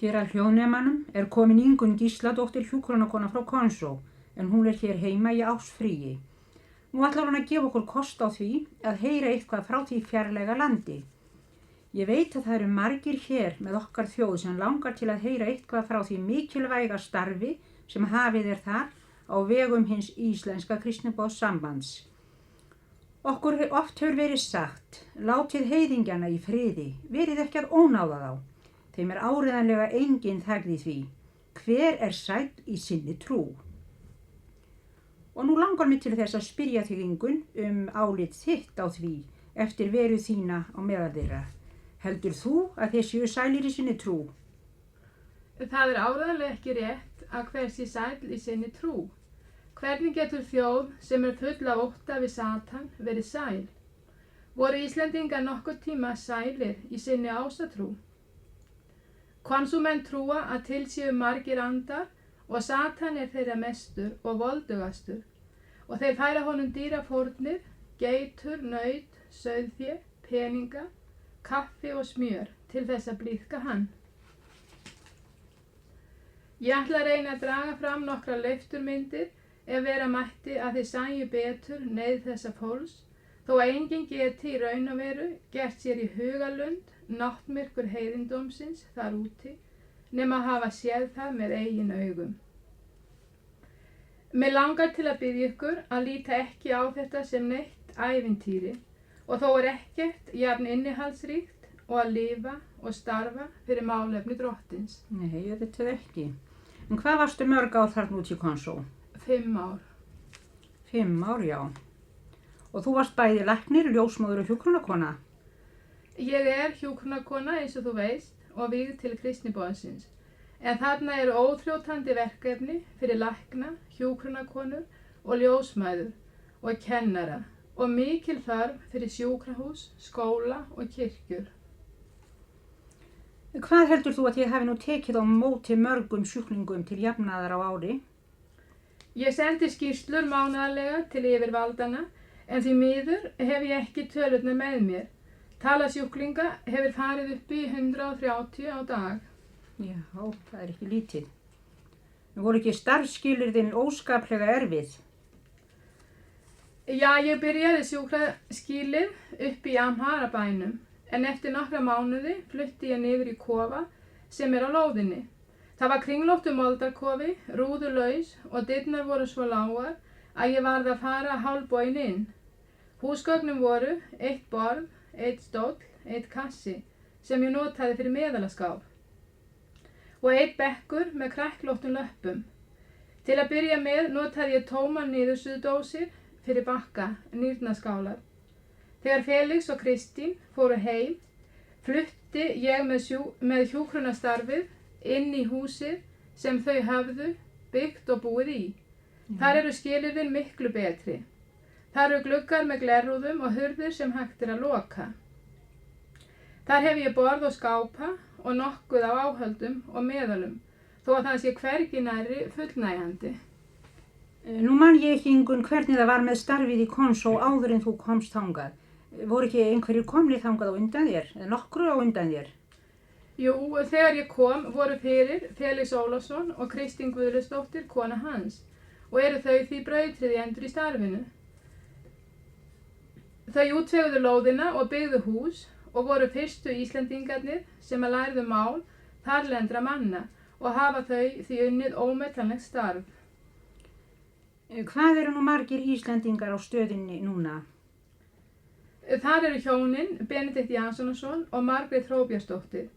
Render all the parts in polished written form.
Hér að hljóðnemanum er komin Ingunn Gísladóttir hjúkrunarkona frá Konsó, en hún er hér heima í ársfríi. Nú ætlar hún að gefa okkur kost á því að heyra eitthvað frá því fjarlæga landi. Ég veit að það eru margir hér með okkar þjóð sem langar til að heyra eitthvað frá því mikilvæga starfi sem hafið er þar á vegum hins íslenska kristniboðssambands. Okkur oft hefur verið sagt, látið heiðingjana í friði, verið ekki að ónáða þá. Þeim er áreiðanlega engin þagð í því. Hver er sæll í sinni trú? Og nú langar mig til þess að spyrja þig, Ingunn, álit þitt á því eftir veru þína á meðal þeirra. Heldur þú að þeir séu sælir í sinni trú? Það er áreiðanlega ekki rétt að hver sé sæll í sinni trú. Hvernig getur þjóð sem er full af ótta við Satan verið sæl? Voru Íslendingar nokkurn tíma sælir í sinni ásatrú? Konsúmenn trúa að til séu margir andar og Satan er þeirra mestur og voldugastur og þeir færa honum dýrafórnir, geitur, naut, sauðfé, peninga, kaffi og smjör til þess að blíðka hann. Ég ætla að reyna að draga fram nokkra leifturmyndir ef vera mætti að þið sæju betur neyð þessa fólks, þó að enginn geti í raun og veru gert sér í hugalund náttmyrkur heiðindómsins þar úti, nema að hafa séð það með eigin augum. Mig langar til að biðja ykkur að líta ekki á þetta sem neitt ævintýri og þó er ekkert jafn innihaldsríkt og að lifa og starfa fyrir málefni Drottins. Nei, ég veit það ekki. En hvað varstu mörg ár þarna út í Konsó? 5 ár. 5 ár, já. Og þú varst bæði læknir, ljósmóðir og hjúkrunarkona? Ég er hjúkrunarkona eins og þú veist og vígð til kristniboðsins. En þarna eru óþrjótandi verkefni fyrir lækna, hjúkrunarkonur og ljósmæður og kennara og mikil þörf fyrir sjúkrahús, skóla og kirkjur. Hvað heldur þú að ég hafi nú tekið á móti mörgum sjúklingum til jafnaðar á ári? Ég sendi skýrslur mánaðarlega til yfirvaldana en því miður hef ég ekki tölurnar með mér. Tala sjúklinga hefur farið upp í 130 á dag. Já, það er ekki lítið. En voru ekki starfsskilyrðin óskaplega erfið? Já, ég byrjaði sjúkraskilið upp í Amhara-bænum, en eftir nokkra mánuði flutti ég niður í kofa sem er á lóðinni. Það var kringlóttur moldarkofi, rúðulaus og dyrnar voru svo lágar að ég varð að fara hálfboginn inn. Húsgögnum voru 1 borð, 1 stóll, 1 kassi sem ég notaði fyrir meðalaskáp og 1 bekkur með kræklóttum löppum. Til að byrja með notaði ég tómar niðursuðudósir fyrir bakka nýrnaskálar. Þegar Felix og Kristín fóru heim, flutti ég með hjúkrunastarfið inn í húsið sem þau höfðu byggt og búið í. Þar eru skilyrðin miklu betri. Þar eru gluggar með glerrúðum og hurðir sem hægt er að loka. Þar hef ég borð og skápa og nokkuð á áhöldum og meðalum, þó að það sé hvergi nærri fullnægjandi. Nú man ég ekki, Ingunn, hvernig það var með starfið í Konsó áður en þú komst þangað. Voru ekki einhverjir komnir þangað á undan þér, eða nokkru á undan þér? Jú, þegar ég kom voru fyrir Felix Ólafsson og Kristín Guðlaugsdóttir, kona hans, og eru þau því brautryðjendur í starfinu. Þau útveguðu lóðina og byggðu hús og voru fyrstu Íslendingarnir sem að lærðu mál þarlendra manna og hafa þau því unnið ómetanlegt starf. Hvað eru nú margir Íslendingar á stöðinni núna? Þar eru hjónin Benedikt Janssonason og Margrét Hróbjörnsdóttir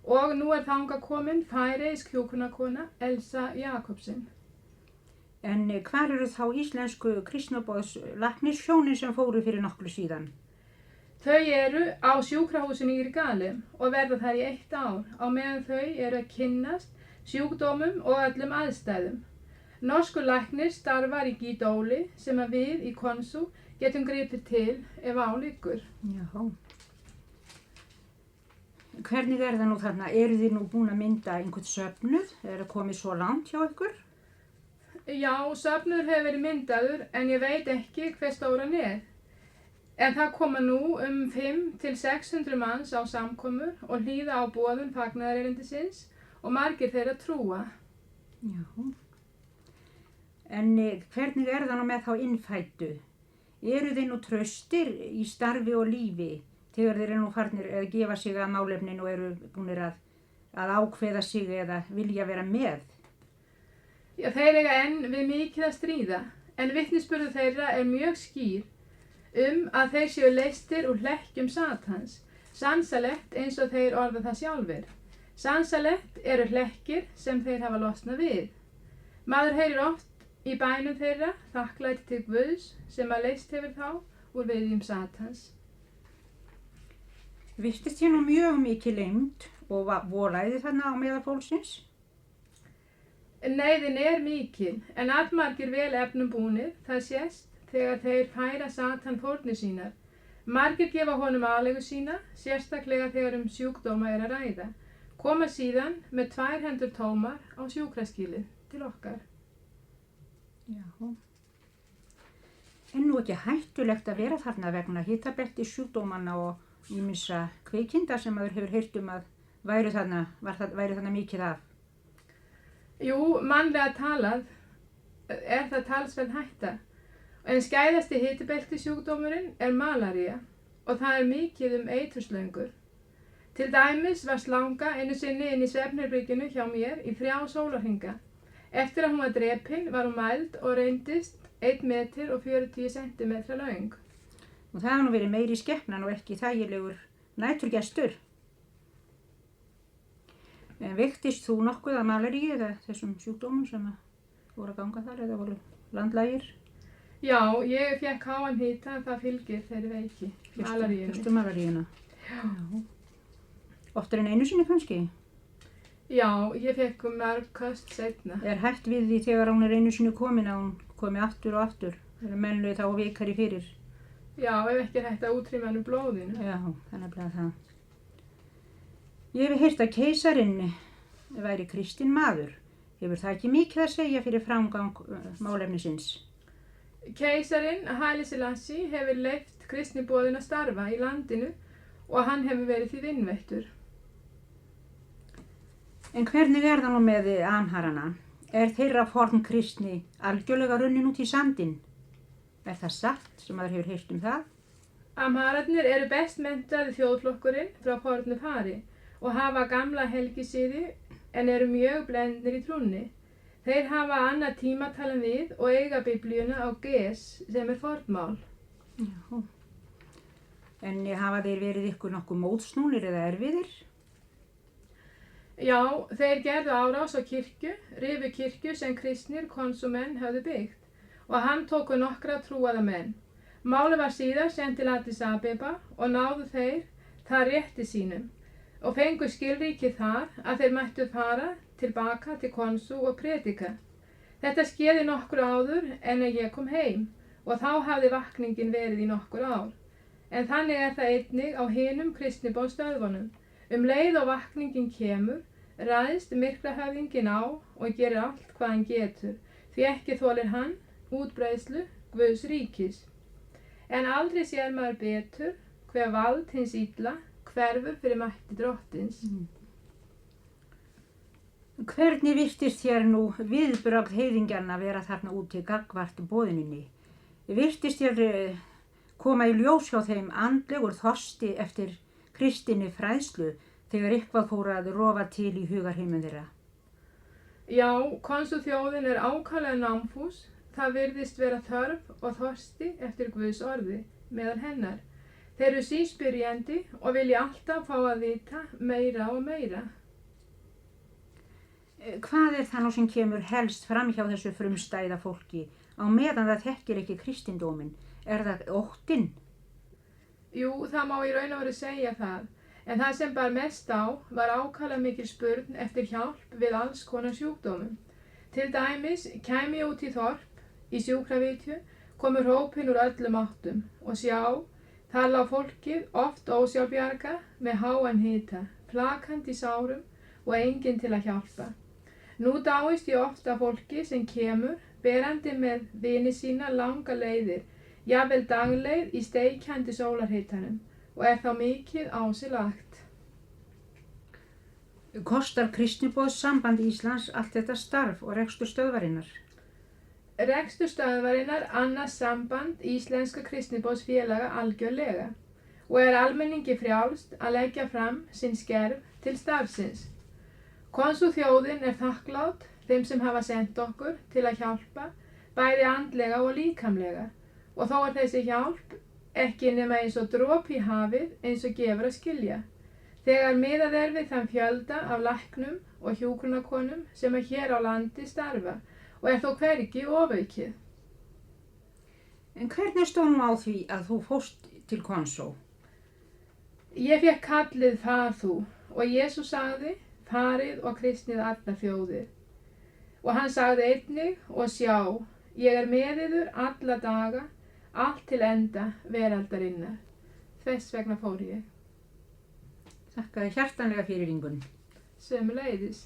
og nú er þangað komin færeysk hjúkrunarkona Elsa Jakobsen. En hvar eru þá íslensku kristniboðslæknishjónin sem fóru fyrir nokkru síðan? Þau eru á sjúkrahúsinu í Galum og verða þar í 1 ár á meðan þau eru að kynnast sjúkdómum og öllum aðstæðum. Norskur læknir starfar í Gídóli sem að við í Konsú getum gripið til ef á liggur. Já. Hvernig er það nú þarna? Eru þið nú búin að mynda einhvern söfnuð? Er það komið svo langt hjá ykkur? Já, söfnuður hefur verið myndaður en ég veit ekki hver stóran er. En það koma nú 500 til 600 manns á samkomur og hlýða á boðun fagnaðarerindisins og margir þeirra trúa. Já. En hvernig það nú með þá innfæddu? Eru þeir nú traustir í starfi og lífi þegar þeir eru nú farnir að gefa sig að málefnin og eru búnir að ákveða sig eða vilja vera með? Já, þeir eiga enn við mikið að stríða, en vitnisburður þeirra er mjög skýr að þeir séu leystir úr hlekkjum Satans, sansalegt eins og þeir orða það sjálfir. Sansalegt eru hlekkir sem þeir hafa losnað við. Maður heyrir oft í bænum þeirra þakklæti til Guðs sem að leyst hefur þá úr viðjum Satans. Virtist þér nú mjög mikið leynd og volæði þarna á meðal fólksins? Neyðin er mikil, en allmargir vel efnum búnir, það sést þegar þeir færa Satan fórnir sínar. Margir gefa honum aleigu sína, sérstaklega þegar sjúkdóma er að ræða. Koma síðan með 2 hendur tómar á sjúkraskýlið til okkar. Já. En nú ekki hættulegt að vera þarna vegna hitabelti sjúkdómanna og ýmissa kveikinda sem maður hefur heyrt að væri þarna mikið af? Jú, mannlega talað er það talsverð hætta, en skæðasti hitabelti sjúkdómurinn er malaría og það er mikið eiturslöngur. Til dæmis var slanga einu sinni inn í svefnherberginu hjá mér í 3 sólarhringa. Eftir að hún var drepin var hún mæld og reyndist 1 meter og 40 sentimetra löng. Og það hafa nú verið meiri skepnan og ekki þægilegur næturgestur. En veiktist þú nokkuð af malaríu eða þessum sjúkdómum sem voru að ganga þar eða voru landlægir? Já, ég fekk háan hita en það fylgir þeirri veiki, malaríunni. Fyrstu malaríuna? Já. Oftar en einu sinni kannski? Já, ég fekk mörg köst seinna. Er hætt við því þegar hún er einu sinni komin að hún komi aftur og aftur? Er mennlu þá veikari fyrir? Já, ef ekki er hægt að útrýma henni blóðinu. Já, þannig að það. Ég hef heyrt að keisarinn væri kristinn maður. Hefur það ekki mikið að segja fyrir framgang málefnisins? Keisarinn Haile Selassie hefur leyft kristniboðin að starfa í landinu og hann hefur verið því vinveittur. En hvernig það nú með amharana? Er þeirra forn kristni algjörlega runnin út í sandinn? Er það satt sem maður hefur heyrt það? Amhararnir eru best menntaði þjóðflokkurinn frá fornu fari og hafa gamla helgisiði en eru mjög blendnir í trúnni. Þeir hafa annað tímatal en við og eiga biblíuna á ges sem er fornmál. Já. En hafa þeir verið ykkur nokkuð mótsnúnir eða erfiðir? Já, þeir gerðu árás á kirkju, rifu kirkju sem kristnir konsumenn höfðu byggt og hann tóku nokkra trúaða menn. Málið var síðar sent til Addis Abeba og náðu þeir það rétti sínum og fengu skilríki þar að þeir mættu fara tilbaka til konsu og predika. Þetta skeði nokkru áður en að ég kom heim og þá hafði vakningin verið í nokkur ár. En þannig er það einnig á hinum kristniboðsstöðvunum. Leið og vakningin kemur, ræðst myrkrahöfðinginn á og gerir allt hvað hann getur, því ekki þolir hann útbreiðslu Guðs ríkis. En aldrei sér maður betur hver vald hins illa hverfur fyrir mætti drottins. Hvernig virtist þér nú viðbrögð heiðingjanna vera þarna úti gagnvart boðuninni? Virtist þér koma í ljós hjá þeim andlegur þorsti eftir kristinni fræðslu þegar eitthvað fór að rofa til í hugarheimum þeirra? Já, konsuþjóðin er ákaflega námfús. Það virðist vera þörf og þorsti eftir Guðs orði meðal hennar. Þeir eru síspyrjandi og vilja alltaf fá að vita meira og meira. Hvað er það nú sem kemur helst fram hjá þessu frumstæða fólki á meðan það þekkir ekki kristindóminn? Er það óttinn? Jú, það má í raun og veru segja það. En það sem bar mest á var ákaflega mikil spurn eftir hjálp við alls konar sjúkdómum. Til dæmis kæmi ég út í þorp í sjúkravitju, komu hrópin úr öllum áttum og sjá, þar lá fólkið oft ósjálfbjarga með háan hita, plakandi í sárum og enginn til að hjálpa. Nú dáist ég oft af fólki sem kemur, berandi með vini sína langa leiðir, jafnvel dagleið í steikjandi sólarhitanum og er þá mikið á sig lagt. Kostar Kristniboðssamband Íslands allt þetta starf og rekstur stöðvarinnar? Rekstur stöðvarinnar annast samband íslenska kristniboðsfélaga algjörlega og er almenningi frjálst að leggja fram sinn skerf til starfsins. Konsúþjóðin er þakklát þeim sem hafa sent okkur til að hjálpa bæði andlega og líkamlega og þó er þessi hjálp ekki nema eins og dropi í hafið eins og gefur að skilja. Þegar miðað er við þann fjölda af læknum og hjúkrunarkonum sem hér á landi starfa og er þó hvergi ofaukið. En hvernig stóð nú á því að þú fórst til Konsó? Ég fékk kallið far þú og Jesús sagði farið og kristnið allar þjóðir. Og hann sagði einnig og sjá, ég er með yður alla daga, allt til enda veraldarinnar. Þess vegna fór ég. Þakka þér hjartanlega fyrir, Ingunn. Sömuleiðis.